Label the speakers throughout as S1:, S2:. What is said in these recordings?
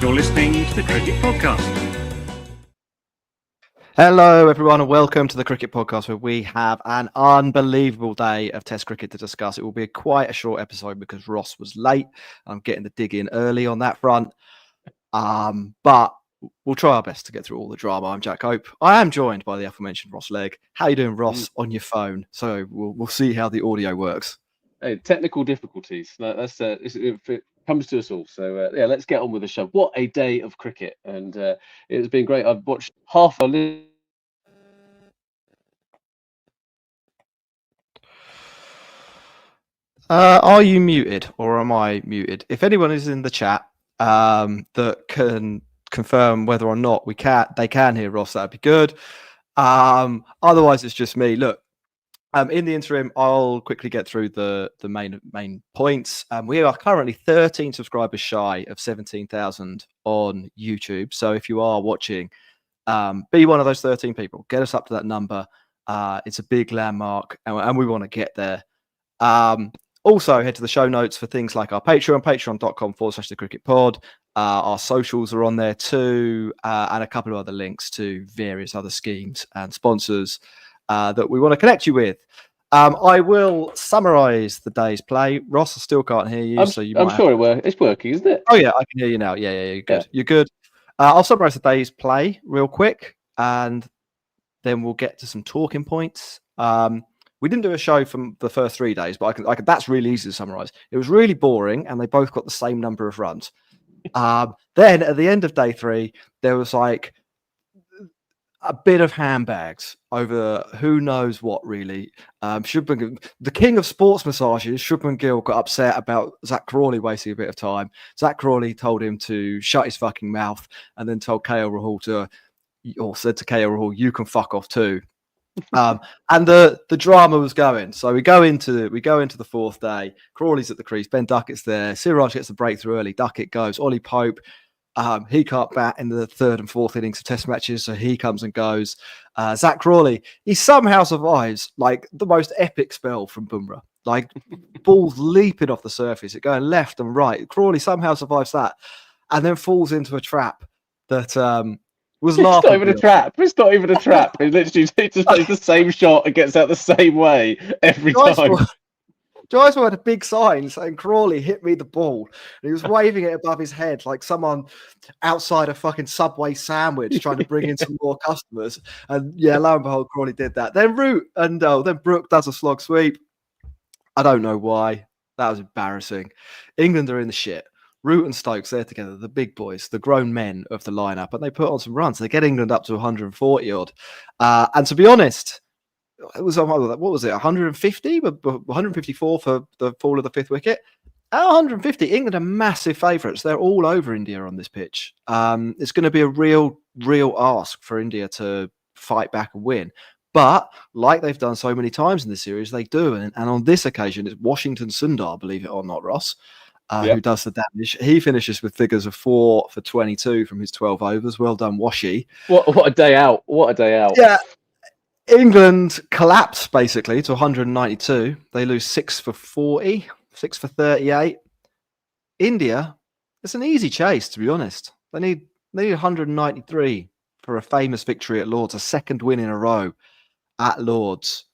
S1: You're listening to the Cricket Podcast.
S2: Hello, everyone, and welcome to the Cricket Podcast, where we have an unbelievable day of Test cricket to discuss. It will be quite a short episode because Ross was late. I'm getting the dig in early on that front, but we'll try our best to get through all the drama. I'm Jack Hope. I am joined by the aforementioned Ross Legg. How you doing, Ross? On your phone, so we'll see how the audio works.
S3: Hey, technical difficulties. That's it comes to us all. So yeah, let's get on with the show. What a day of cricket, and it's been great. I've watched half a.
S2: Are you muted or am I muted? If anyone is in the chat that can confirm whether or not they can hear Ross, that'd be good. Otherwise, it's just me. Look, in the interim, I'll quickly get through the main points. We are currently 13 subscribers shy of 17,000 on YouTube. So if you are watching, be one of those 13 people. Get us up to that number. It's a big landmark, and we want to get there. Also, head to the show notes for things like our Patreon, patreon.com/thecricketpod. Our socials are on there too, and a couple of other links to various other schemes and sponsors that we want to connect you with. I will summarise the day's play. Ross, I still can't hear you, so
S3: I'm sure it's working, isn't it?
S2: Oh yeah, I can hear you now. Yeah, you're good. Yeah. You're good. I'll summarise the day's play real quick, and then we'll get to some talking points. We didn't do a show from the first 3 days, but I can. That's really easy to summarise. It was really boring, and they both got the same number of runs. Then at the end of day 3, there was like a bit of handbags over who knows what, really. The king of sports massages, Shubman Gill, got upset about Zach Crawley wasting a bit of time. Zach Crawley told him to shut his fucking mouth, and then told KL Rahul said to KL Rahul, "You can fuck off too." And the drama was going. So we go into the fourth day. Crawley's at the crease. Ben Duckett's there. Siraj gets the breakthrough early. Duckett goes. Ollie Pope. He can't bat in the third and fourth innings of Test matches, so he comes and goes. Zach Crawley, he somehow survives like the most epic spell from Bumrah. Like balls leaping off the surface, it going left and right. Crawley somehow survives that, and then falls into a trap that was laughable.
S3: It's not even a trap. It's not even a trap. It literally just plays the same shot and gets out the same way every time.
S2: Jaiswal had a big sign saying Crawley hit me the ball. And he was waving it above his head like someone outside a fucking Subway sandwich trying to bring in some more customers. And yeah, lo and behold, Crawley did that. Then then Brooke does a slog sweep. I don't know why. That was embarrassing. England are in the shit. Root and Stokes, they're together, the big boys, the grown men of the lineup, and they put on some runs. They get England up to 140 odd. And to be honest, it was, what was it, 150, but 154 for the fall of the fifth wicket. At 150, England are massive favourites. They're all over India on this pitch. It's going to be a real ask for India to fight back and win. But like they've done so many times in this series, they do. And on this occasion, it's Washington Sundar, believe it or not, Ross, who does the damage. He finishes with figures of 4 for 22 from his 12 overs. Well done, Washy.
S3: What a day out. What a day out.
S2: Yeah. England collapse basically to 192. They lose 6 for 40, 6 for 38. India, it's an easy chase, to be honest. They need 193 for a famous victory at Lords, a second win in a row at Lords.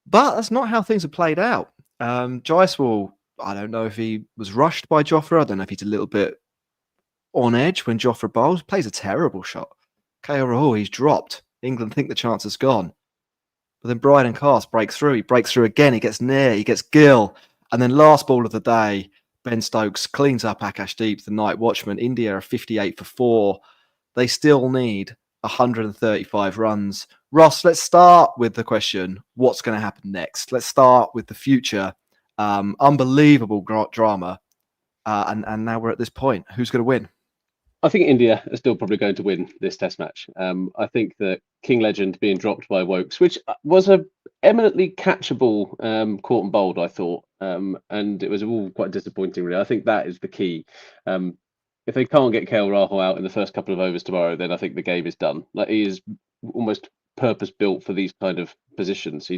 S2: But that's not how things have played out. Jaiswal, I don't know if he was rushed by Jofra. I don't know if he's a little bit on edge when Jofra bowls. Plays a terrible shot. KL Rahul, he's dropped. England think the chance is gone. But then Brydon Cast breaks through. He breaks through again. He gets near. He gets Gill. And then last ball of the day, Ben Stokes cleans up Akashdeep, the night watchman. India are 58 for 4. They still need 135 runs. Ross, let's start with the question, what's going to happen next? Let's start with the future. Unbelievable drama. And now we're at this point. Who's going to win?
S3: I think India are still probably going to win this Test match. I think that King Legend being dropped by Wokes, which was a eminently catchable caught and bowled, I thought, and it was all quite disappointing, really. I think that is the key. If they can't get KL Rahul out in the first couple of overs tomorrow, then I think the game is done. Like, he is almost purpose built for these kind of positions. He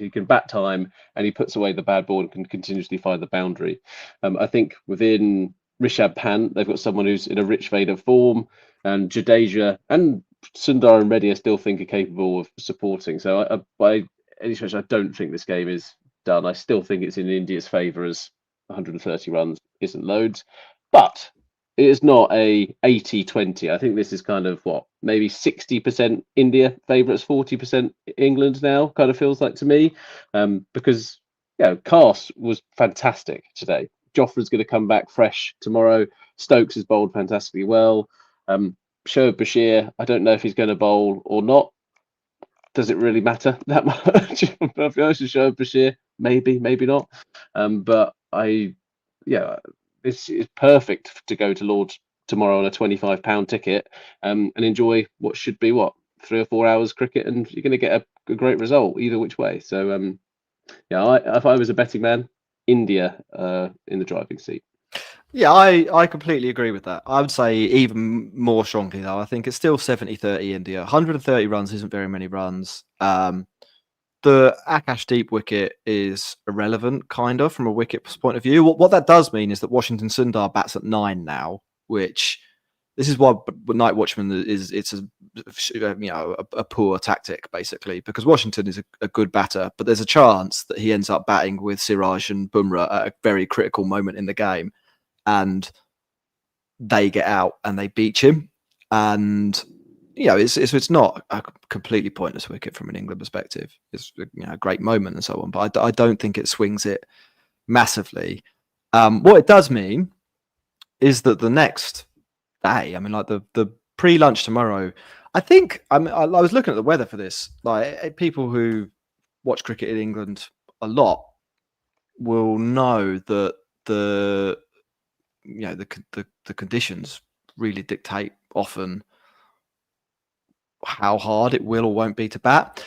S3: can bat time, and he puts away the bad ball and can continuously find the boundary. I think within Rishabh Pant. They've got someone who's in a rich vein of form, and Jadeja and Sundar and Reddy I still think are capable of supporting. So by any stretch, I don't think this game is done. I still think it's in India's favour, as 130 runs isn't loads, but it is not a 80-20. I think this is kind of maybe 60% India favourites, 40% England now, kind of feels like to me, because Cast was fantastic today. Joffrey's going to come back fresh tomorrow. Stokes has bowled fantastically well. Shoaib Bashir, I don't know if he's going to bowl or not. Does it really matter that much? I'll be honest with Shoaib Bashir, maybe not. But this is perfect to go to Lord's tomorrow on a £25 ticket and enjoy what should be 3 or 4 hours cricket, and you're going to get a great result either which way. So if I was a betting man, India in the driving seat.
S2: Yeah, I completely agree with that. I would say even more strongly, though. I think it's still 70-30 India. 130 runs isn't very many runs. The Akash Deep wicket is irrelevant, kind of, from a wicket point of view. What that does mean is that Washington Sundar bats at 9 now, which this is why Night Watchman it's a poor tactic, basically, because Washington is a good batter, but there's a chance that he ends up batting with Siraj and Bumrah at a very critical moment in the game, and they get out and they beach him. And it's not a completely pointless wicket from an England perspective. It's a great moment and so on, but I don't think it swings it massively. What it does mean is that the next day, like the pre-lunch tomorrow, I was looking at the weather for this. Like, people who watch cricket in England a lot will know that the conditions really dictate often how hard it will or won't be to bat.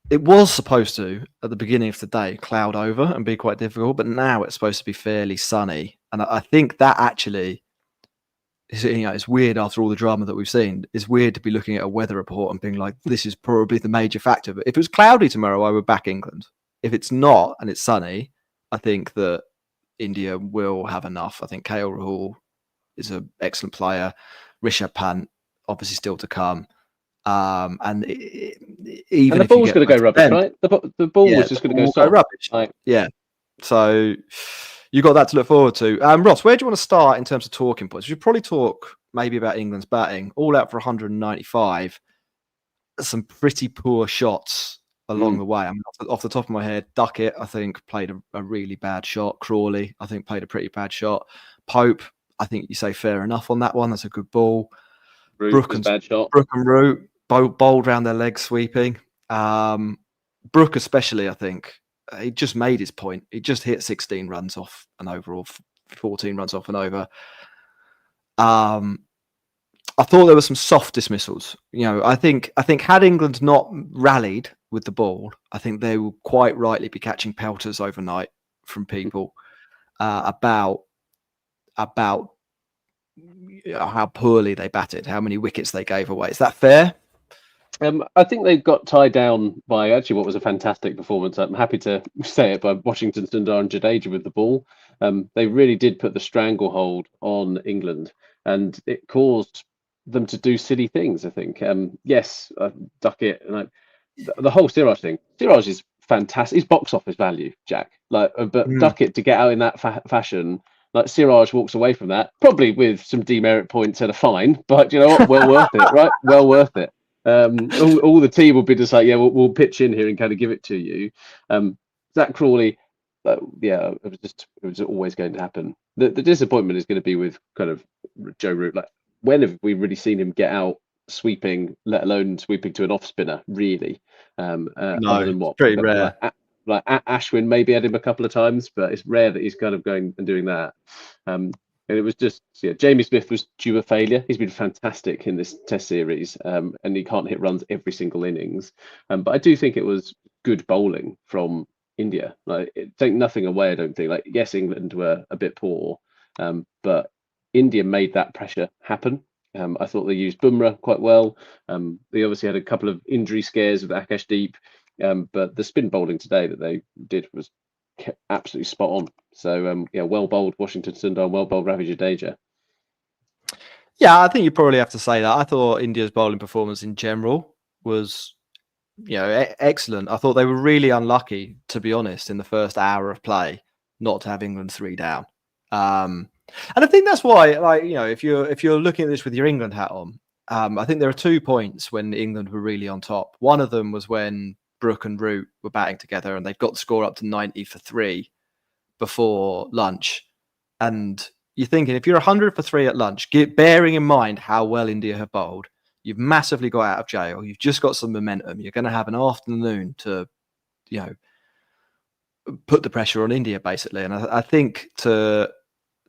S2: It was supposed to, at the beginning of the day, cloud over and be quite difficult, but now it's supposed to be fairly sunny. And I think that actually, it's weird after all the drama that we've seen. It's weird to be looking at a weather report and being like, this is probably the major factor. But if it was cloudy tomorrow, I would back England. If it's not and it's sunny, I think that India will have enough. I think KL Rahul is an excellent player. Rishabh Pant, obviously still to come. And even
S3: the ball's going to go rubbish, right? The ball was just going to go
S2: rubbish.
S3: Right.
S2: Yeah. So you got that to look forward to. Ross, where do you want to start in terms of talking points? We should probably talk maybe about England's batting. All out for 195. Some pretty poor shots along the way. Off the top of my head, Duckett, I think, played a really bad shot. Crawley, I think, played a pretty bad shot. Pope, I think you say fair enough on that one. That's a good ball.
S3: Brooke and bad shot.
S2: Brooke and Root bowled round their legs sweeping. Brooke especially, I think, he just made his point. He just hit 16 runs off an over, or 14 runs off an over. I thought there were some soft dismissals. I think had England not rallied with the ball, I think they will quite rightly be catching pelters overnight from people about how poorly they batted, how many wickets they gave away. Is that fair?
S3: I think they got tied down by actually what was a fantastic performance. I'm happy to say it, by Washington Sundar and Jadeja with the ball. They really did put the stranglehold on England, and it caused them to do silly things, I think. Yes, Duckett, and the whole Siraj thing. Siraj is fantastic. He's box office value, Jack. But Duckett, to get out in that fashion, like, Siraj walks away from that, probably with some demerit points and a fine, but you know what? Well worth it, right? Well worth it. All the team will be just like, yeah, we'll pitch in here and kind of give it to you. Zach Crawley, it was always going to happen. The disappointment is going to be with kind of Joe Root. Like, when have we really seen him get out sweeping, let alone sweeping to an off spinner? Really,
S2: No,
S3: other than what?
S2: Pretty rare.
S3: Like Ashwin maybe had him a couple of times, but it's rare that he's kind of going and doing that. And it was just, Jamie Smith was due a failure. He's been fantastic in this Test series, and he can't hit runs every single innings. But I do think it was good bowling from India. Like, take nothing away, I don't think. Like, yes, England were a bit poor, but India made that pressure happen. I thought they used Bumrah quite well. They obviously had a couple of injury scares with Akash Deep, but the spin bowling today that they did was absolutely spot on. So well bowled Washington Sundar, well bowled Ravi Jadeja.
S2: Yeah, I think you probably have to say that. I thought India's bowling performance in general was, excellent. I thought they were really unlucky, to be honest, in the first hour of play, not to have England 3 down. And I think that's why, if you're looking at this with your England hat on, I think there are 2 points when England were really on top. One of them was when Brooke and Root were batting together, and they've got the score up to 90 for 3 before lunch. And you're thinking, if you're 100 for 3 at lunch, bearing in mind how well India have bowled, you've massively got out of jail. You've just got some momentum. You're going to have an afternoon to, put the pressure on India, basically. And I think to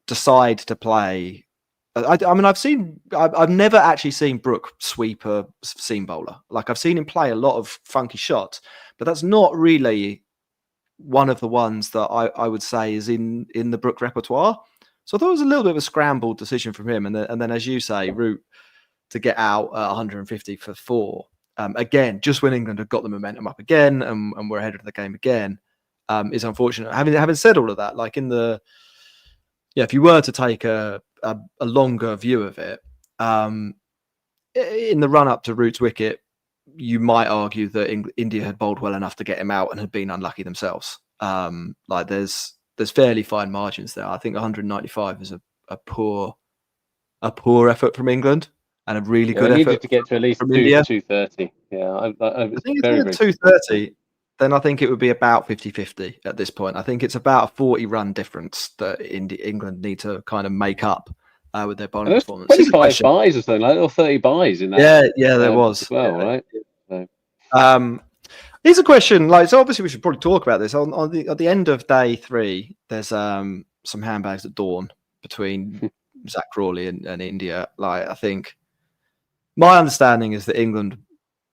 S2: decide to play, I've never actually seen Brooke sweep a seam bowler. Like, I've seen him play a lot of funky shots, but that's not really one of the ones that I would say is in the Brooke repertoire. So I thought it was a little bit of a scrambled decision from him. And then as you say, Root to get out at 150 for 4. Again, just when England had got the momentum up again and were ahead of the game again, is unfortunate. Having said all of that, like if you were to take a longer view of it, in the run up to Root's wicket, you might argue that India had bowled well enough to get him out and had been unlucky themselves. There's fairly fine margins there. I think 195 is a poor effort from England, and a really good effort.
S3: Needed to get to at least 230. Yeah, I
S2: think it's very 230. Then I think it would be about 50-50 at this point. I think it's about a 40-run difference that England need to kind of make up with their bowling performance.
S3: 25 buys or something, or 30 buys in that.
S2: Yeah, there was.
S3: As well, right?
S2: So. Here's a question. So obviously we should probably talk about this. At the end of day 3, there's some handbags at dawn between Zach Crawley and India. I think my understanding is that England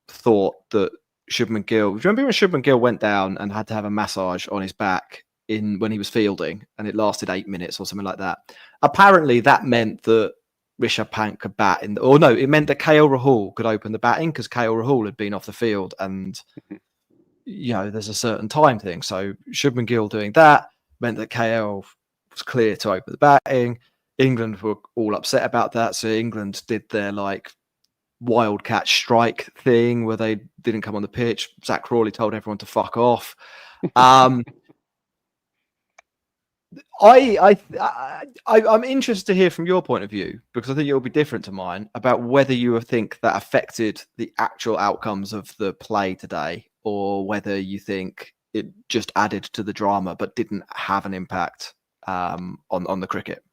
S2: thought that Shubman Gill. Do you remember when Shubman Gill went down and had to have a massage on his back when he was fielding, and it lasted 8 minutes or something like that? Apparently, that meant that Rishabh Pant could bat it meant that KL Rahul could open the batting because KL Rahul had been off the field, and there's a certain time thing. So Shubman Gill doing that meant that KL was clear to open the batting. England were all upset about that, so England did their wild catch strike thing where they didn't come on the pitch. Zach Crawley told everyone to fuck off. I'm interested to hear from your point of view, because I think it'll be different to mine, about whether you think that affected the actual outcomes of the play today, or whether you think it just added to the drama but didn't have an impact on the cricket.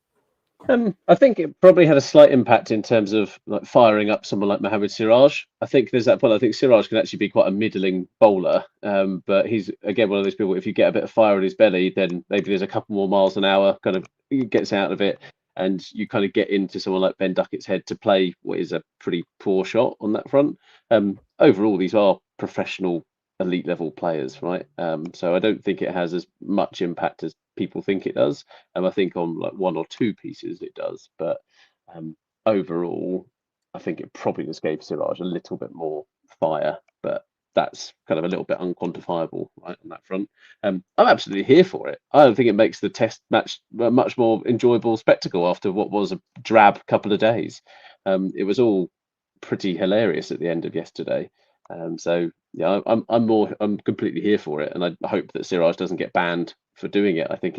S3: I think it probably had a slight impact in terms of firing up someone like Mohammad Siraj. I think there's that point. I think Siraj can actually be quite a middling bowler, but he's again one of those people. If you get a bit of fire in his belly, then maybe there's a couple more miles an hour, kind of gets out of it, and you kind of get into someone like Ben Duckett's head to play what is a pretty poor shot on that front. Overall, these are professional, elite level players, right? So I don't think it has as much impact as people think it does. I think on 1 or 2 pieces it does, but overall, I think it probably just gave Siraj a little bit more fire, but that's kind of a little bit unquantifiable, right, on that front. I'm absolutely here for it. I don't think it makes the test match a much more enjoyable spectacle after what was a drab couple of days. It was all pretty hilarious at the end of yesterday. So yeah, I'm completely here for it, and I hope that Siraj doesn't get banned for doing it. I think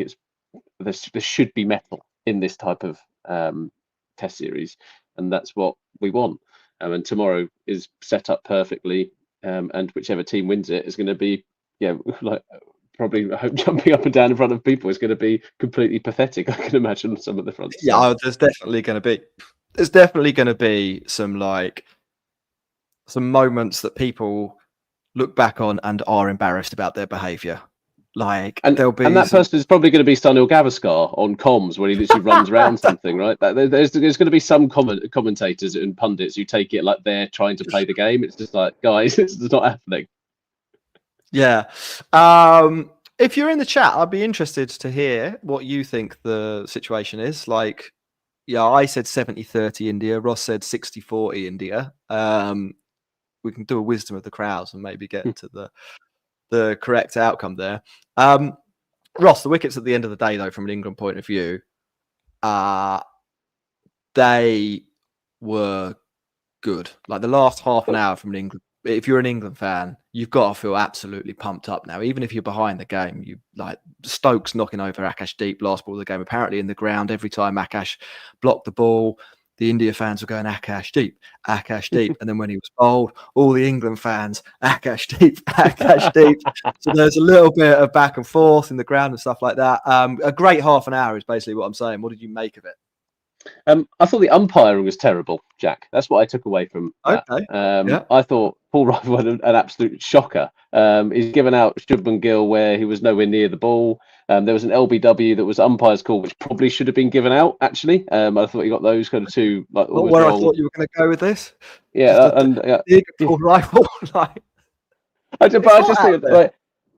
S3: there should be metal in this type of test series, and that's what we want. And tomorrow is set up perfectly, and whichever team wins it is going to be, probably, I hope, jumping up and down in front of people is going to be completely pathetic. I can imagine some of the fronts.
S2: Yeah, there's definitely going to be some moments that people look back on and are embarrassed about their behaviour. There'll be,
S3: and that person is probably going to be Sunil Gavaskar on comms when he literally runs around something, right? There's going to be some commentators and pundits who take it like they're trying to play the game. It's just like, guys, it's not happening.
S2: Yeah. If you're in the chat, I'd be interested to hear what you think the situation is. I said 70-30 India. Ross said 60-40 India. We can do a wisdom of the crowds and maybe get to the correct outcome there. Ross, the wickets at the end of the day, though, from an England point of view, they were good. Like the last half an hour from an England, if you're an England fan, you've got to feel absolutely pumped up now. Even if you're behind the game, you like Stokes knocking over Akashdeep last ball of the game. Apparently in the ground, every time Akash blocked the ball, the India fans were going Akashdeep, Akashdeep, and then when he was bowled, all the England fans Akashdeep, Akashdeep. So there's a little bit of back and forth in the ground and stuff like that. A great half an hour is basically what I'm saying. What did you make of it?
S3: I thought the umpiring was terrible, Jack. That's what I took away from that.
S2: Okay. Yeah.
S3: I thought Paul Rival had an absolute shocker. He's given out Shubman Gill where he was nowhere near the ball. There was an LBW that was umpire's call, which probably should have been given out, actually. I thought you got those kind of two. Like,
S2: where wrong. I thought you were going to go with this.
S3: Yeah,
S2: Paul Rival. Like,
S3: I just think, like,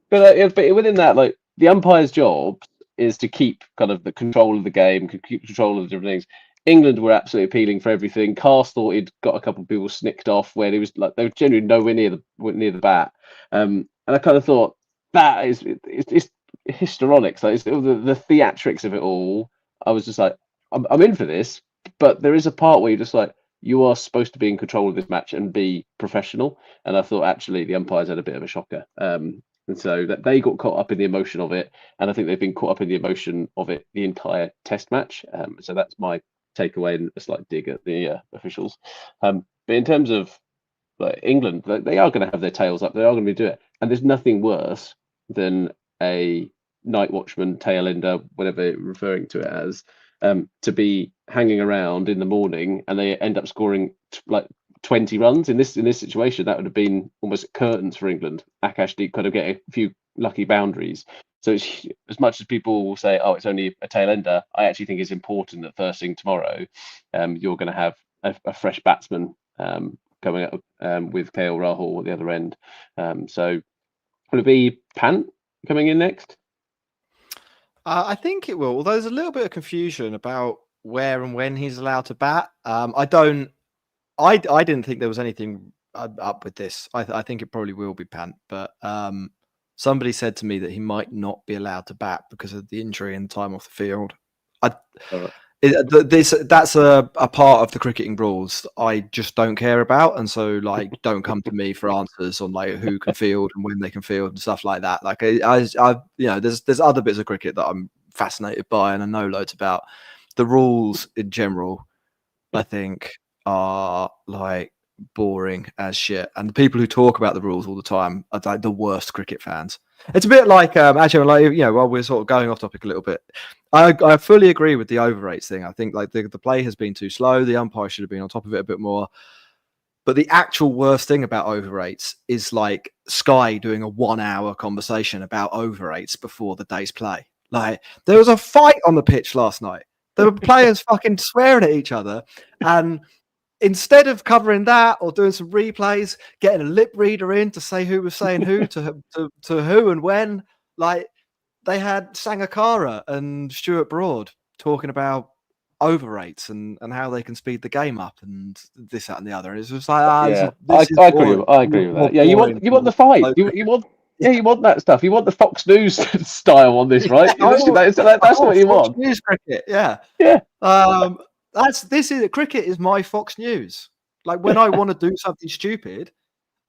S3: but within that, like, the umpire's job is to keep kind of the control of the game, keep control of the different things. England were absolutely appealing for everything. Cast thought he'd got a couple of people snicked off where he was like they were generally nowhere near the bat. And I kind of thought that it's histrionic. So it's the theatrics of it all. I was just like, I'm in for this, but there is a part where you're just like, you are supposed to be in control of this match and be professional. And I thought actually the umpires had a bit of a shocker. And so that they got caught up in the emotion of it, and I think they've been caught up in the emotion of it the entire Test match. So that's my takeaway and a slight dig at the officials. But in terms of like England, they are going to have their tails up. They are going to do it, and there's nothing worse than a night watchman, tail ender, whatever you're referring to it as, to be hanging around in the morning and they end up scoring like 20 runs in this situation. That would have been almost curtains for England. Akashdeep could have get a few lucky boundaries. So it's, as much as people will say, "Oh, it's only a tail ender," I actually think it's important that first thing tomorrow, you're going to have a fresh batsman coming up with KL Rahul at the other end. So will it be Pant coming in next?
S2: I think it will. Although there's a little bit of confusion about where and when he's allowed to bat. I didn't think there was anything up with this. I think it probably will be Pant, but somebody said to me that he might not be allowed to bat because of the injury and time off the field. That's a part of the cricketing rules I just don't care about, and so like don't come to me for answers on like who can field and when they can field and stuff like that. Like I there's other bits of cricket that I'm fascinated by and I know loads about. The rules in general, I think, are like boring as shit, and the people who talk about the rules all the time are like the worst cricket fans. It's a bit like actually, like while we're sort of going off topic a little bit, I fully agree with the over rates thing. I think like the play has been too slow. The umpire should have been on top of it a bit more. But the actual worst thing about over rates is like Sky doing a 1 hour conversation about over rates before the day's play. Like there was a fight on the pitch last night. There were players fucking swearing at each other, and instead of covering that or doing some replays, getting a lip reader in to say who was saying who to who and when, like they had Sangakkara and Stuart Broad talking about over rates and how they can speed the game up and this, that, and the other. And it's just like,
S3: I agree with that. Yeah, you want the fight. You want that stuff. You want the Fox News style on this, right? That's what you want.
S2: News cricket, yeah. Cricket is my Fox News. Like when I want to do something stupid,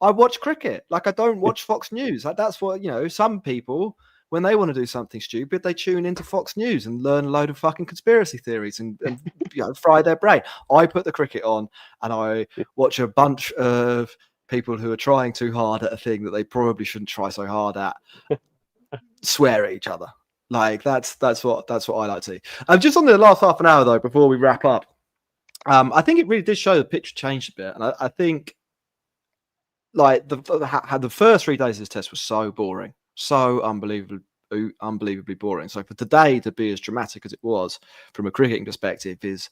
S2: I watch cricket. Like I don't watch Fox News. Like that's what some people, when they want to do something stupid, they tune into Fox News and learn a load of fucking conspiracy theories and fry their brain. I put the cricket on and I watch a bunch of people who are trying too hard at a thing that they probably shouldn't try so hard at swear at each other. Like that's what I like to see. Just on the last half an hour though, before we wrap up, I think it really did show the pitch changed a bit, and I think like the first 3 days of this test was so boring, so unbelievably boring. So for today to be as dramatic as it was from a cricketing perspective is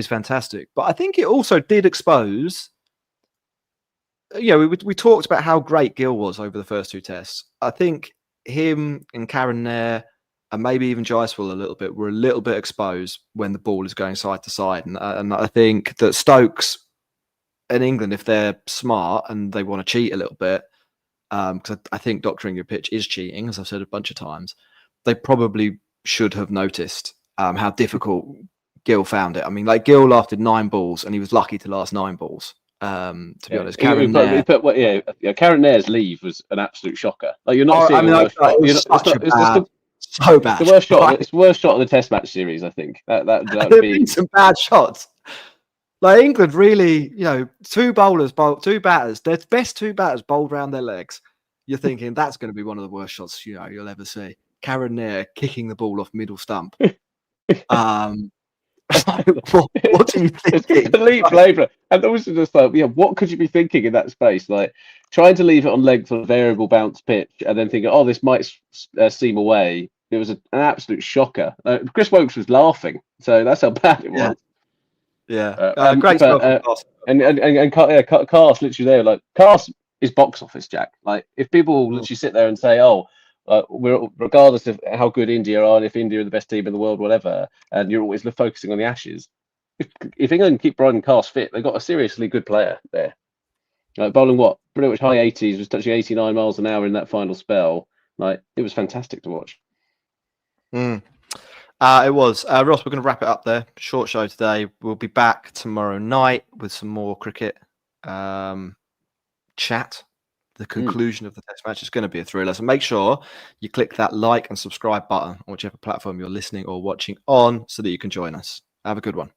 S2: fantastic. But I think it also did expose. We talked about how great Gill was over the first 2 tests. I think him and Karen Nair and maybe even Jaiswal a little bit were a little bit exposed when the ball is going side to side. And I think that Stokes in England, if they're smart and they want to cheat a little bit, because I think doctoring your pitch is cheating, as I've said a bunch of times, they probably should have noticed how difficult Gill found it. I mean, like Gill lasted 9 balls, and he was lucky to last 9 balls. To be honest, Karen Nair,
S3: Karen Nair's leave was an absolute shocker. Like you're not
S2: oh,
S3: seeing
S2: I mean,
S3: a worse shot.
S2: it was such a bad, so bad.
S3: The worst shot.
S2: Right?
S3: It's the worst shot of the Test match series. I think that
S2: There've
S3: would be
S2: been some bad shots. Like England, really, 2 batters, their best 2 batters bowled round their legs. You're thinking that's going to be one of the worst shots you'll ever see. Karen Nair kicking the ball off middle stump. What are you thinking?
S3: It's complete flavour. And also just like, what could you be thinking in that space? Like trying to leave it on length on a variable bounce pitch and then thinking, this might seem away. It was an absolute shocker. Chris Wokes was laughing. So that's how bad it was.
S2: Yeah. Great
S3: but,
S2: stuff.
S3: And Cast literally there, like Cast is box office, Jack. Like if people literally sit there and say, we're regardless of how good India are, and if India are the best team in the world, whatever, and you're always focusing on the Ashes. If England keep Brian Cast fit, they've got a seriously good player there. Like bowling pretty much high 80s, was touching 89 miles an hour in that final spell. Like it was fantastic to watch.
S2: It was. Ross, we're going to wrap it up there. Short show today. We'll be back tomorrow night with some more cricket chat. The conclusion of the Test match is going to be a thriller. So make sure you click that like and subscribe button on whichever platform you're listening or watching on so that you can join us. Have a good one.